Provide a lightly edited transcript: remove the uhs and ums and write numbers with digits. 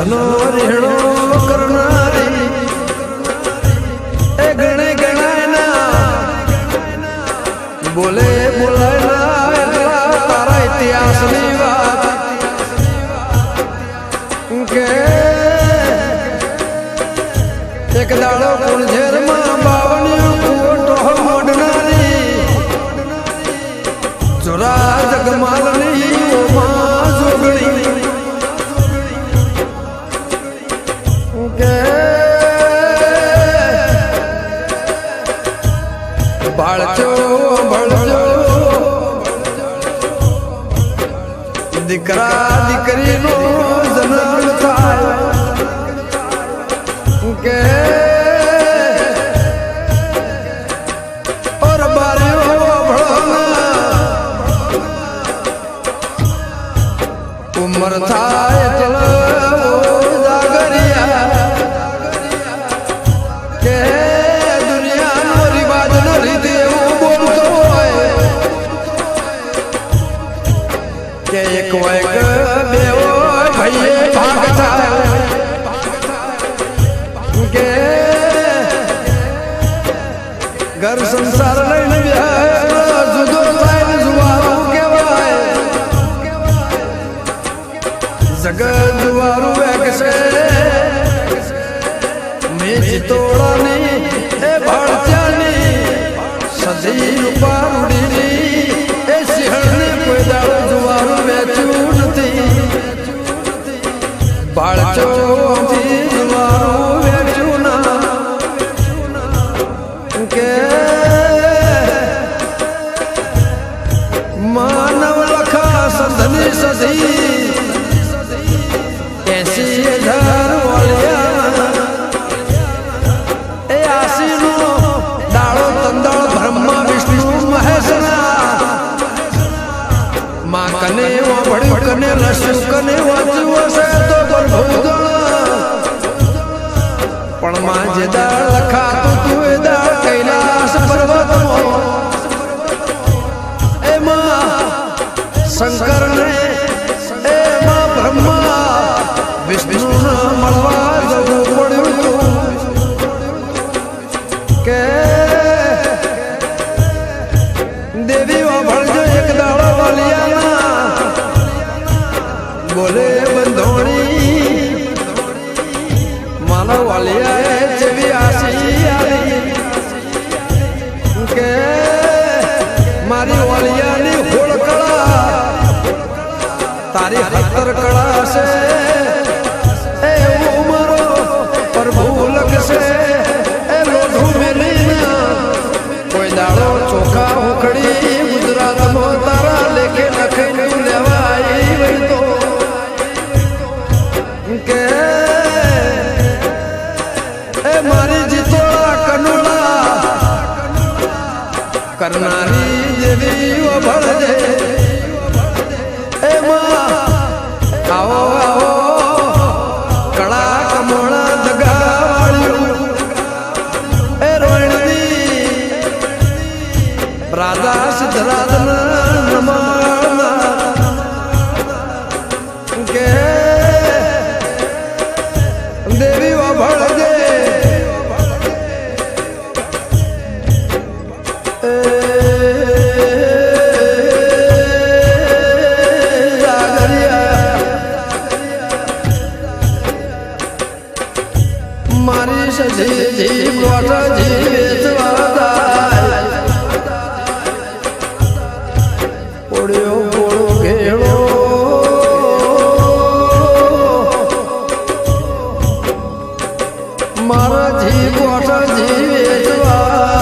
સનો રેણો કરનારી એ ગણે ગણાય ના બોલે બોલાય ના તારા ઇતિહાસની વાત કે એક દાડો કુણઝેરમાં બાવણીઓ કુવટો મોડનારી જોરા જગમાલની ઓમાં જોગણી કે બાળજો ભળજો દીકરા દીકરીનો જન્મ થાય કે ઓર બારીઓ ભળો ઉમર થાય એટલે જાગરિયા કે દુનિયાનો રિવાજ ન રીત એવું બોલતો હોય કે એક વાયક બે ભાઈએ ભાગ થાય કે ઘર સંસાર લઈને જુદો થાય જુવારું કહેવાય જગત જુવારું વેકશે મેં ચિતોડાની એ ભાળત્યાની સધી રૂપા ઉડીની એ સિંહણને કોઈ દાડો જુવારું વેચ્યું નથી ભાળચો જુવારું વેચ્યું ના કે માનવ લખા સંધની સધી 80,000 વાળ્યા એ આશીનો દાડો તંદળ બ્રહ્મા વિષ્ણુ મહેશના માં કને વાપડ્યું કને લસ્યું કને વાંચ્યું હશે તો પણ માં જે દાળ લખાતું તું એ દાળ કૈલાસ પર્વતમાં એમાં શંકરને એમાં બ્રહ્મા વિષ્ણુને મળવા જવું પડ્યું કે દેવી વાભળજો એક દાડો વાલિયાના બોલે બંધોણી માનવ વાલિયાએ જેવી આશી આવી કે મારી વાલિયાની હોળ કળા તારી 17 કળા છે એવું મારો પ્રભુ લખશે એ લોઢું મેલીને કોઈ દાડો ચોખા ઉખડી ગુજરાતમાં તારા લેખે લખીને લેવાય વઈ તો કે એ મારી જીતોળા કનુડા કરનારી દેવી ભળજે એમાં આવો આવો કળા કમોણા દગાવાળ્યું એ રોહિણી રાધા સિદ્ધરાજના નમાળના કે દેવી ભળજે મારી સજી ગોઠજી વેચવા જાય પોળ્યો પોળો ઘેડો મારા જી ગોઠજી વેચવા